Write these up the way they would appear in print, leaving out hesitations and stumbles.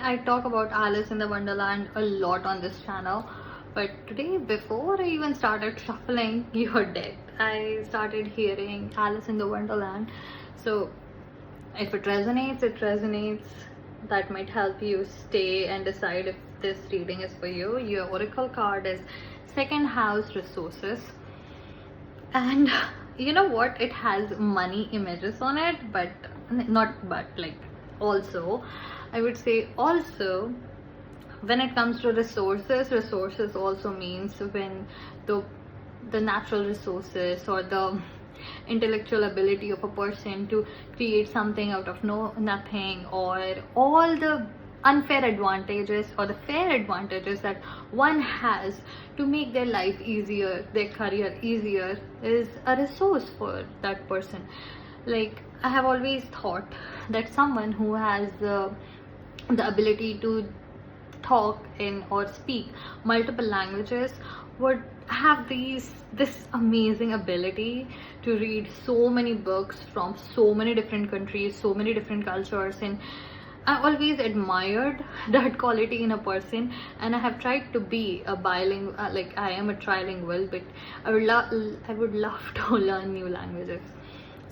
I talk about Alice in the Wonderland a lot on this channel, but today, before I even started shuffling your deck, I started hearing Alice in the Wonderland. So if it resonates, it resonates. That might help you stay and decide if this reading is for you. Your oracle card is second house resources, and you know what, it has money images on it, but not but like also I would say also when it comes to resources also means when the the natural resources or the intellectual ability of a person to create something out of nothing, or all the unfair advantages or the fair advantages that one has to make their life easier, their career easier, is a resource for that person. Like, I have always thought that someone who has the ability to talk in or speak multiple languages would have this amazing ability to read so many books from so many different countries, so many different cultures, and I always admired that quality in a person, and I have tried to be a bilingual, like I am a trilingual, but I would love to learn new languages.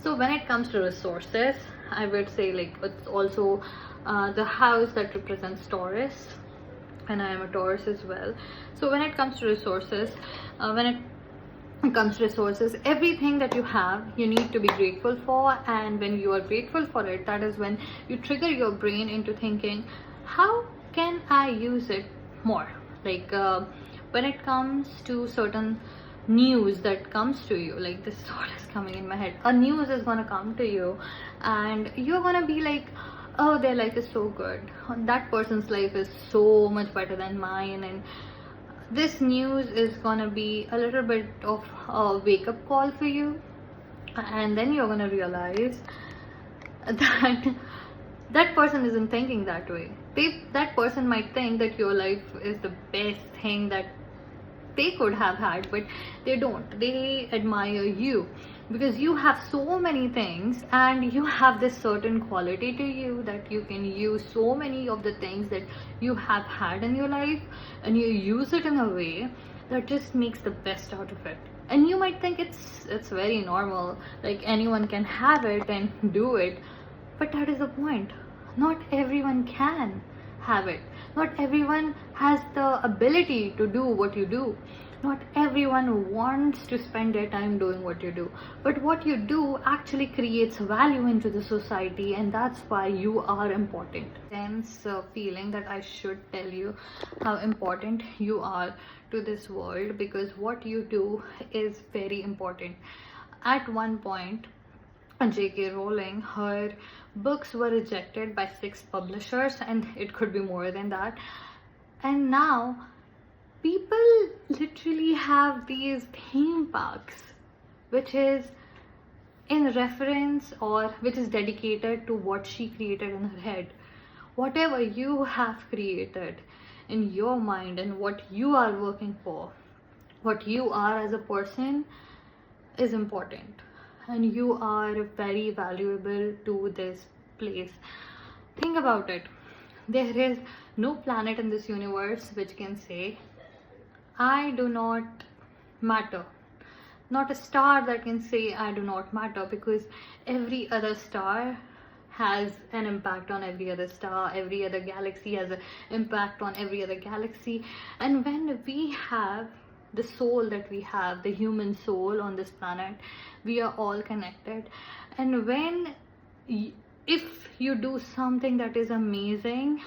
So when it comes to resources, I would say like it's also the house that represents Taurus, and I am a Taurus as well. So when it comes to resources, everything that you have, you need to be grateful for, and when you are grateful for it, that is when you trigger your brain into thinking, how can I use it more? Like when it comes to certain news that comes to you, like this thought is coming in my head, a news is gonna come to you and you're gonna be like, oh, their life is so good, that person's life is so much better than mine, and this news is gonna be a little bit of a wake-up call for you, and then you're gonna realize that that person isn't thinking that way. That person might think that your life is the best thing that they could have had, but they don't. They admire you because you have so many things and you have this certain quality to you that you can use so many of the things that you have had in your life, and you use it in a way that just makes the best out of it. And you might think it's very normal, like anyone can have it and do it, but that is the point. Not everyone can have it. Not everyone has the ability to do what you do. Not everyone wants to spend their time doing what you do. But what you do actually creates value into the society, and that's why you are important. Tense feeling that I should tell you how important you are to this world, because what you do is very important. At one point, J.K. Rowling, her books were rejected by 6 publishers, and it could be more than that. And now people literally have these theme parks, which is in reference or which is dedicated to what she created in her head. Whatever you have created in your mind and what you are working for, what you are as a person, is important, and you are very valuable to this place. Think about it. There is no planet in this universe which can say, I do not matter. Not a star that can say, I do not matter, because every other star has an impact on every other star. Every other galaxy has an impact on every other galaxy. And when we have the soul that we have, the human soul on this planet, we are all connected. And when if you do something that is amazing,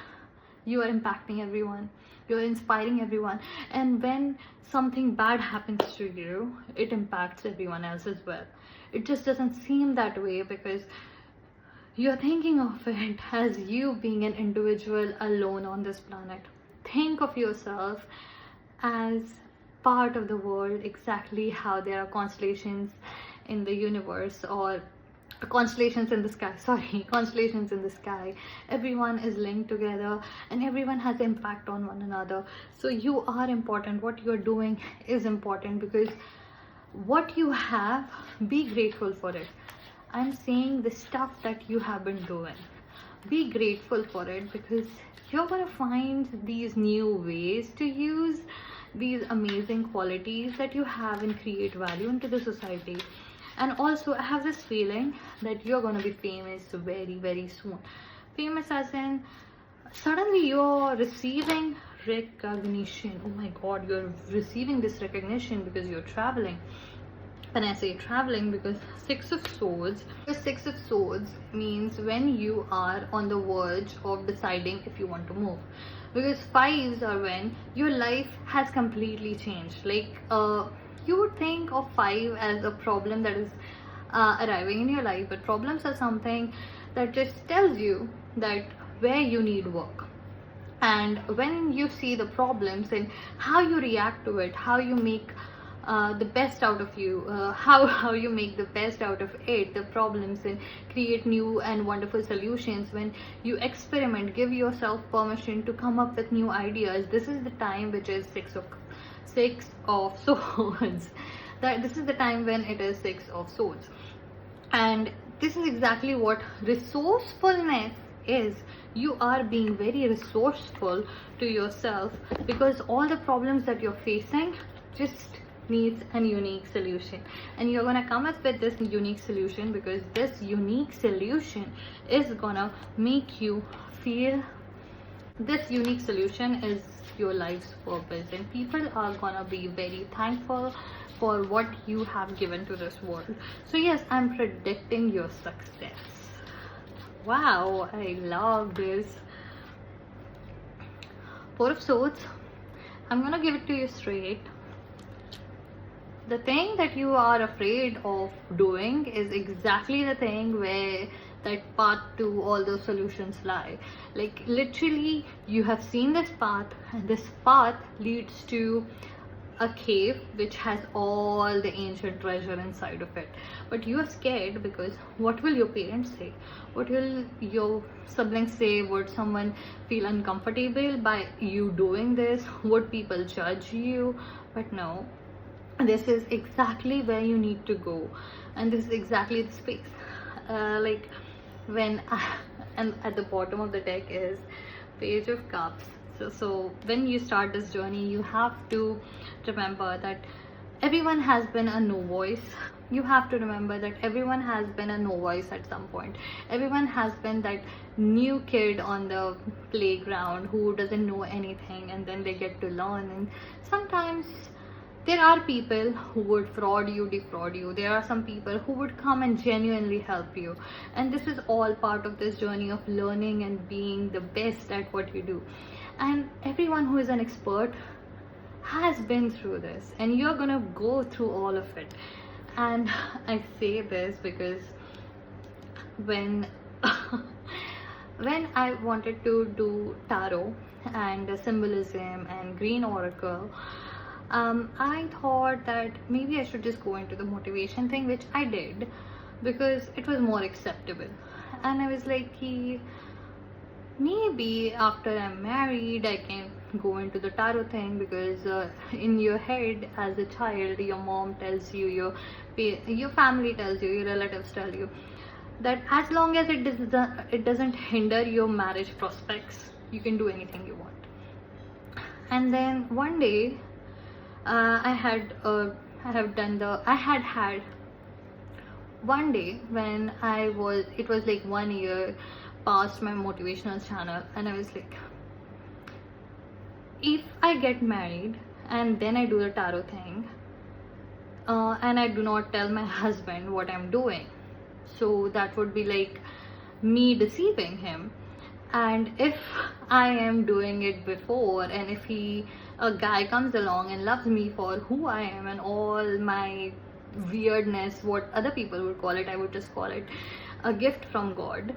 you are impacting everyone, you're inspiring everyone. And when something bad happens to you, it impacts everyone else as well. It just doesn't seem that way because you're thinking of it as you being an individual alone on this planet. Think of yourself as part of the world, exactly how there are constellations in the universe, or constellations in the sky, sorry, constellations in the sky. Everyone is linked together and everyone has impact on one another. So you are important. What you're doing is important, because what you have, be grateful for it. I'm saying the stuff that you have been doing, be grateful for it, because you're gonna find these new ways to use these amazing qualities that you have and create value into the society. And also, I have this feeling that you're gonna be famous very, very soon. Famous as in, suddenly you're receiving recognition. Oh my god, you're receiving this recognition because you're traveling. When I say traveling, because Six of Swords means when you are on the verge of deciding if you want to move. Because fives are when your life has completely changed. Like, you would think of five as a problem that is arriving in your life, but problems are something that just tells you that where you need work. And when you see the problems and how you react to it, how you make the best out of you, how you make the best out of it, the problems, and create new and wonderful solutions. When you experiment, give yourself permission to come up with new ideas. This is the time which is six of swords. That this is the time when it is Six of Swords. And this is exactly what resourcefulness is. You are being very resourceful to yourself, because all the problems that you're facing just needs a unique solution, and you're gonna come up with this unique solution, because this unique solution is gonna make you feel, this unique solution is your life's purpose, and people are gonna be very thankful for what you have given to this world. So yes, I'm predicting your success. Wow, I love this. Four of Swords, I'm gonna give it to you straight. The thing that you are afraid of doing is exactly the thing where that path to all those solutions lie. Like, literally, you have seen this path, and this path leads to a cave which has all the ancient treasure inside of it. But you are scared, because what will your parents say? What will your siblings say? Would someone feel uncomfortable by you doing this? Would people judge you? But no, this is exactly where you need to go, and this is exactly the space. Like, and at the bottom of the deck is Page of Cups. So when you start this journey, you have to remember that everyone has been a no voice. You have to remember that everyone has been a no voice at some point. Everyone has been that new kid on the playground who doesn't know anything, and then they get to learn. And sometimes there are people who would fraud you, defraud you. There are some people who would come and genuinely help you. And this is all part of this journey of learning and being the best at what you do. And everyone who is an expert has been through this, and you're gonna go through all of it. And I say this because when when I wanted to do tarot and symbolism and green oracle, I thought that maybe I should just go into the motivation thing, which I did because it was more acceptable. And I was like, maybe after I'm married, I can go into the tarot thing, because in your head as a child, your mom tells you, your family tells you, your relatives tell you that as long as it doesn't hinder your marriage prospects, you can do anything you want. And then one day, I had one day when it was like 1 year past my motivational channel, and I was like, if I get married and then I do the tarot thing, and I do not tell my husband what I'm doing, so that would be like me deceiving him. And if I am doing it before, and if a guy comes along and loves me for who I am and all my weirdness, what other people would call it, I would just call it a gift from God,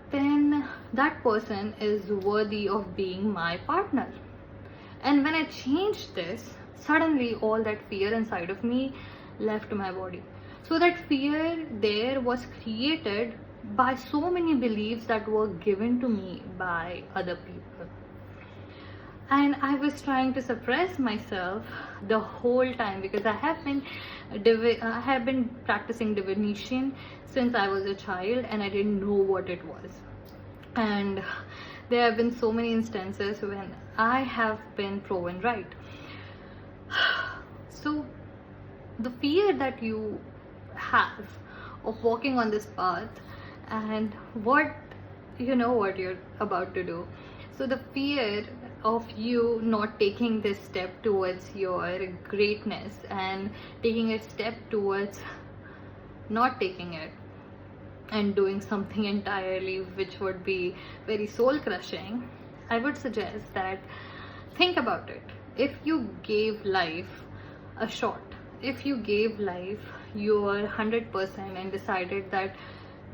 then that person is worthy of being my partner. And when I changed this, suddenly all that fear inside of me left my body. So that fear there was created by so many beliefs that were given to me by other people. And I was trying to suppress myself the whole time, because I have been practicing divination since I was a child, and I didn't know what it was. And there have been so many instances when I have been proven right. So the fear that you have of walking on this path, and what you know what you're about to do, so the fear of you not taking this step towards your greatness and taking a step towards not taking it and doing something entirely which would be very soul crushing, I would suggest that think about it. If you gave life a shot, if you gave life your 100% and decided that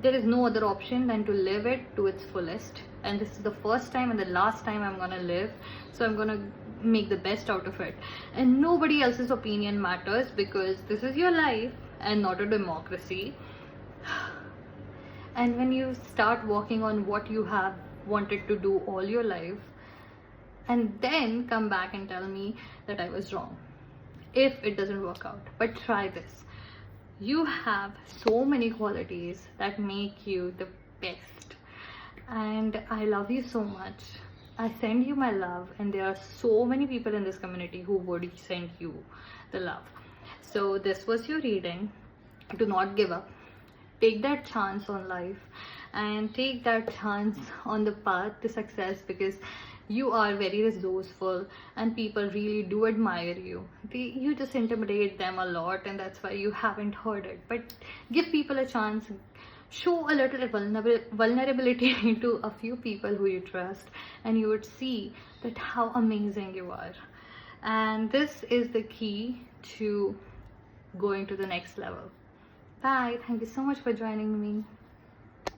there is no other option than to live it to its fullest, and this is the first time and the last time I'm gonna live, so I'm gonna make the best out of it, and nobody else's opinion matters because this is your life and not a democracy. And when you start working on what you have wanted to do all your life, and then come back and tell me that I was wrong if it doesn't work out. But try this. You have so many qualities that make you the best, and I love you so much. I send you my love, and there are so many people in this community who would send you the love. So this was your reading. Do not give up. Take that chance on life, and take that chance on the path to success, because you are very resourceful and people really do admire you. You just intimidate them a lot, and that's why you haven't heard it. But give people a chance. Show a little vulnerability to a few people who you trust, and you would see that how amazing you are. And this is the key to going to the next level. Bye. Thank you so much for joining me.